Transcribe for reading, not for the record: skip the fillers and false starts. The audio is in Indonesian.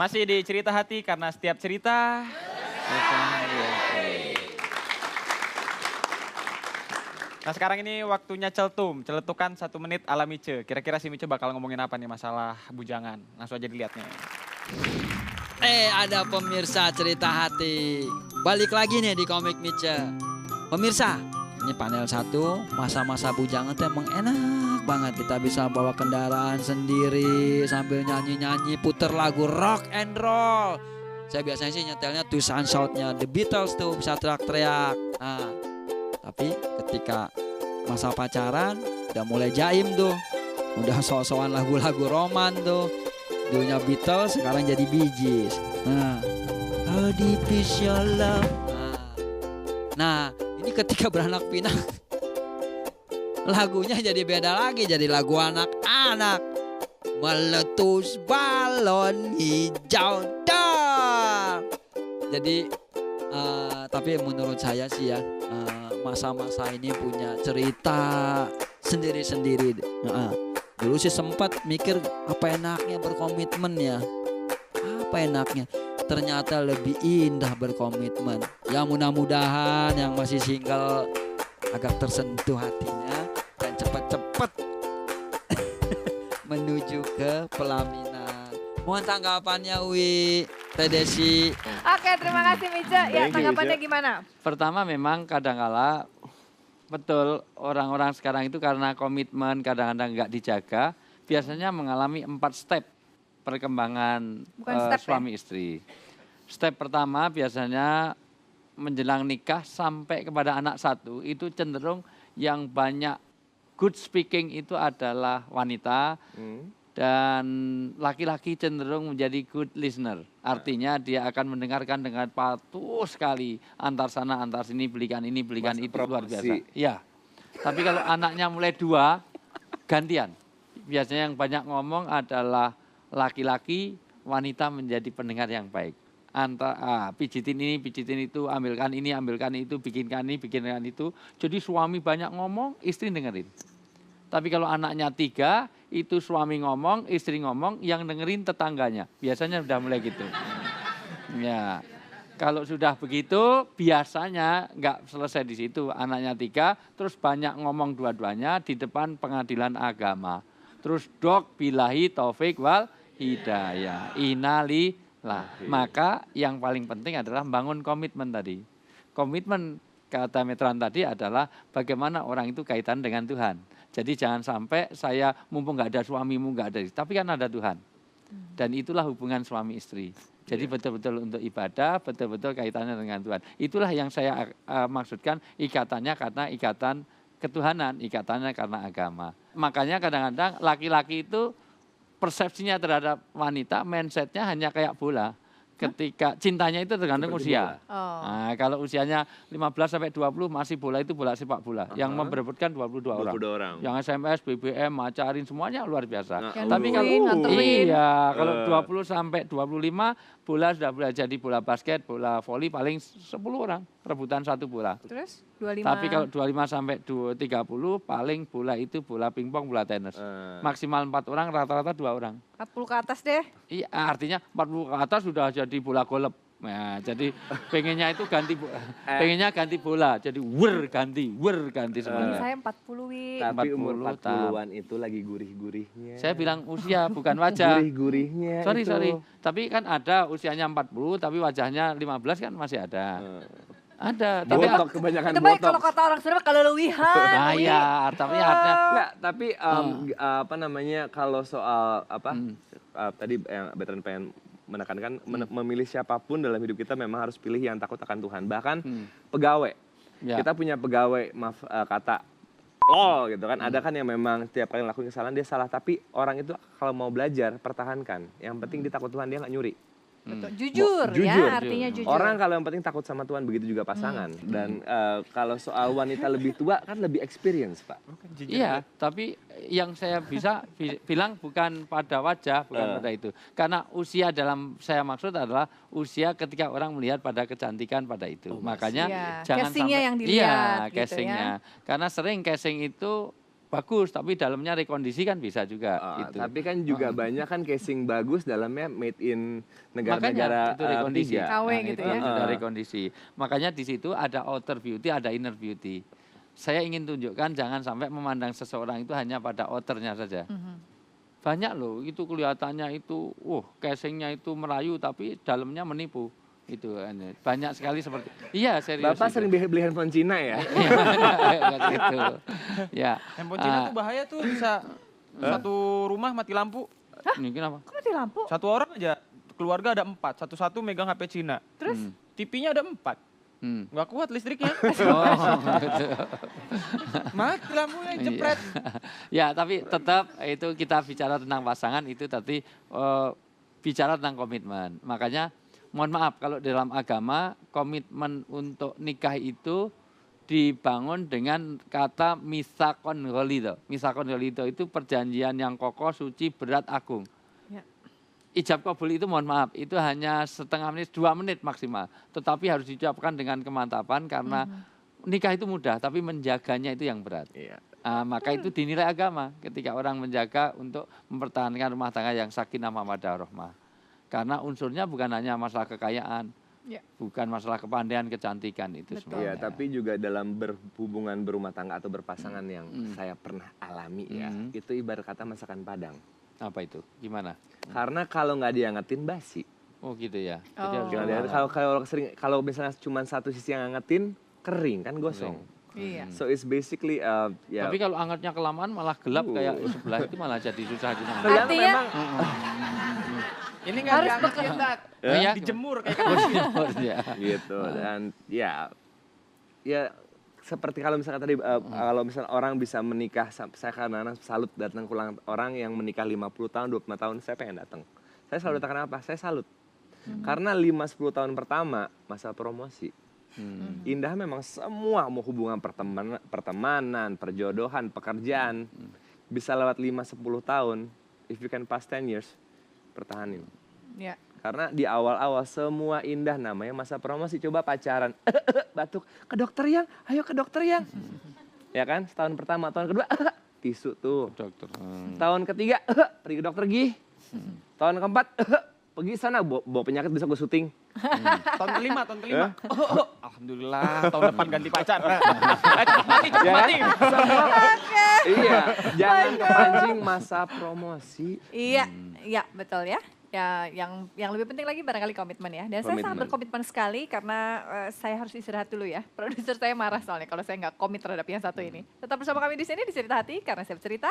Masih di Cerita Hati karena setiap cerita. Nah sekarang ini waktunya celtum, celetukan 1 menit ala Mice. Kira-kira si Mice bakal ngomongin apa nih masalah bujangan? Langsung aja dilihatnya. Ada pemirsa Cerita Hati. Balik lagi nih di Komik Mice. Pemirsa, ini panel 1, masa-masa bujangan tuh emang enak banget. Kita bisa bawa kendaraan sendiri sambil nyanyi-nyanyi, puter lagu rock and roll. Saya biasanya sih nyetelnya tulisan shoutnya The Beatles tuh, bisa teriak-teriak. Nah, tapi ketika masa pacaran udah mulai jaim tuh. Udah sok-sokan lagu-lagu roman tuh. Dulunya Beatles, sekarang jadi Bee Gees. Nah, how deep is your love? Nah, ini ketika beranak pinak, lagunya jadi beda lagi, jadi lagu anak-anak. Meletus balon hijau dar. Jadi, tapi menurut saya sih ya, masa-masa ini punya cerita sendiri-sendiri. Dulu sih sempat mikir apa enaknya berkomitmen ya. Apa enaknya? Ternyata lebih indah berkomitmen. Ya mudah-mudahan yang masih single agak tersentuh hatinya dan cepat-cepat menuju ke pelaminan. Mohon tanggapannya Wi, Teh Desi. Oke, terima kasih Mice. Ya, tanggapannya gimana? Pertama memang kadang-kala betul orang-orang sekarang itu karena komitmen kadang-kadang nggak dijaga, biasanya mengalami 4 step perkembangan suami istri. Step pertama biasanya menjelang nikah sampai kepada anak 1 itu cenderung yang banyak good speaking itu adalah wanita dan laki-laki cenderung menjadi good listener. Artinya dia akan mendengarkan dengan patuh sekali antar sana antar sini, belikan ini belikan itu, luar biasa. Ya. Tapi kalau anaknya mulai 2 gantian. Biasanya yang banyak ngomong adalah laki-laki, wanita menjadi pendengar yang baik. Pijitin ini, pijitin itu, ambilkan ini, ambilkan itu, bikinkan ini, bikinkan itu. Jadi suami banyak ngomong, istri dengerin. Tapi kalau anaknya 3, itu suami ngomong, istri ngomong, yang dengerin tetangganya. Biasanya sudah mulai gitu. Ya, kalau sudah begitu, biasanya nggak selesai di situ. Anaknya 3, terus banyak ngomong dua-duanya di depan pengadilan agama. Terus dok bilahi taufik wal hidayah. Innalillah. Maka yang paling penting adalah bangun komitmen tadi. Komitmen kata Metran tadi adalah bagaimana orang itu kaitan dengan Tuhan. Jadi jangan sampai saya mumpung nggak ada suamimu nggak ada, tapi kan ada Tuhan. Dan itulah hubungan suami istri. Jadi betul-betul untuk ibadah, betul-betul kaitannya dengan Tuhan. Itulah yang saya maksudkan ikatannya karena ikatan ketuhanan, ikatannya karena agama. Makanya kadang-kadang laki-laki itu persepsinya terhadap wanita, mindsetnya hanya kayak bola. Ketika cintanya itu tergantung usia. Nah, kalau usianya 15 sampai 20 masih bola itu bola sepak bola. Yang memperebutkan 22 orang. Yang SMS, BBM, macarin semuanya luar biasa. Tapi kalau 20 sampai 25 bola sudah boleh jadi bola basket, bola voli paling 10 orang rebutan 1 bola. Terus 25. Tapi kalau 25 sampai 30 paling bola itu bola pingpong, bola tenis. Maksimal 4 orang, rata-rata 2 orang. 40 ke atas deh. Iya, artinya 40 ke atas sudah jadi bola golep. Nah, jadi pengennya itu pengennya ganti bola. Jadi ganti semuanya. Saya 40 Wi. Tapi umur 40-an itu lagi gurih-gurihnya. Saya bilang usia bukan wajah. Gurih-gurihnya Sorry. Tapi kan ada usianya 40 tapi wajahnya 15 kan masih ada. Ada, tapi kebanyakan itu baik kalau kata orang Sunda kalau lewihan. Nah ya, tapi artinya enggak, tapi apa namanya kalau soal tadi yang Betran pengen menekankan memilih siapapun dalam hidup kita memang harus pilih yang takut akan Tuhan. Bahkan pegawai. Ya. Kita punya pegawai kata lol gitu kan. Ada kan yang memang setiap kali ngelakuin kesalahan dia salah, tapi orang itu kalau mau belajar pertahankan. Yang penting dia takut Tuhan, dia nggak nyuri. Betul. Jujur ya, artinya jujur. Orang kalau yang penting takut sama Tuhan, begitu juga pasangan. Dan kalau soal wanita lebih tua kan lebih experience, Pak. Iya, tapi yang saya bisa bilang bukan pada wajah, bukan pada itu. Karena usia dalam saya maksud adalah usia ketika orang melihat pada kecantikan pada itu. Makanya jangan casingnya sampai yang dilihat. casingnya. Karena sering casing itu bagus, tapi dalamnya rekondisi kan bisa juga. Gitu. Tapi kan juga banyak kan casing bagus dalamnya made in negara-negara Makanya itu rekondisi. ketiga. KW gitu ya. Itu dari kondisi. Makanya di situ ada outer beauty, ada inner beauty. Saya ingin tunjukkan jangan sampai memandang seseorang itu hanya pada outernya saja. Banyak loh, itu kelihatannya itu, casingnya itu merayu tapi dalamnya menipu. Itu banyak sekali seperti iya serius. Bapak itu. sering beli handphone Cina ya? Gitu. Ya. Handphone Cina tuh bahaya tuh, bisa satu rumah mati lampu. Ini kenapa? Kok mati lampu? Satu orang aja, keluarga ada 4, satu-satu megang HP Cina. Terus? TV-nya ada 4, nggak kuat listriknya. Oh, gitu. Mati lampunya jepret. Ya, tapi tetap itu kita bicara tentang pasangan itu tadi bicara tentang komitmen. Makanya mohon maaf kalau dalam agama komitmen untuk nikah itu dibangun dengan kata misakon ghalidho. Misakon ghalidho itu perjanjian yang kokoh, suci, berat, agung. Ya. Ijab kabul itu mohon maaf, itu hanya setengah menit, 2 menit maksimal. Tetapi harus diucapkan dengan kemantapan karena nikah itu mudah, tapi menjaganya itu yang berat. Iya. Maka itu dinilai agama ketika orang menjaga untuk mempertahankan rumah tangga yang sakinah mawaddah rahmah. Karena unsurnya bukan hanya masalah kekayaan, bukan masalah kepandaian, kecantikan itu semua. Iya, tapi juga dalam berhubungan berumah tangga atau berpasangan yang saya pernah alami ya, itu ibarat kata masakan Padang. Apa itu? Gimana? Karena kalau nggak diangetin basi. Oh gitu ya. Oh. Kalau misalnya cuma satu sisi yang angetin, kering kan gosong. Iya. So it's basically Tapi kalau angetnya kelamaan malah gelap kayak sebelah itu malah jadi susah di sana. tergantung Artinya- memang Ini nggak Harus diangkat ya, Tat. Ya? Dijemur kayak Ya. gitu dan ya seperti kalau misalkan tadi kalau misalnya orang bisa menikah, saya kadang-kadang salut datang pulang orang yang menikah 50 tahun 25 tahun, saya pengen datang. Saya selalu datang kenapa? Saya salut. Karena 5-10 tahun pertama masa promosi. Indah memang semua mau hubungan pertemanan, perjodohan, pekerjaan bisa lewat 5-10 tahun. If you can pass 10 years, pertahanin. Ya. Karena di awal-awal semua indah, namanya masa promosi. Coba pacaran, batuk, ke dokter yang, ayo ke dokter yang. Ya kan, setahun pertama, tahun kedua, tisu tuh. Dokter. Tahun ketiga, pergi ke dokter gih. Tahun keempat, pergi sana, bawa penyakit bisa gue syuting. Tahun kelima. Alhamdulillah, tahun depan ganti pacar. Cepet mati. Iya, jangan kepancing masa promosi. Iya, iya betul ya. Ya, yang lebih penting lagi barangkali komitmen ya. Dan saya sangat Komitmen. berkomitmen sekali karena saya harus istirahat dulu ya. Produser saya marah soalnya kalau saya nggak komit terhadap yang satu ini. Tetap bersama kami di sini di Cerita Hati karena saya bercerita.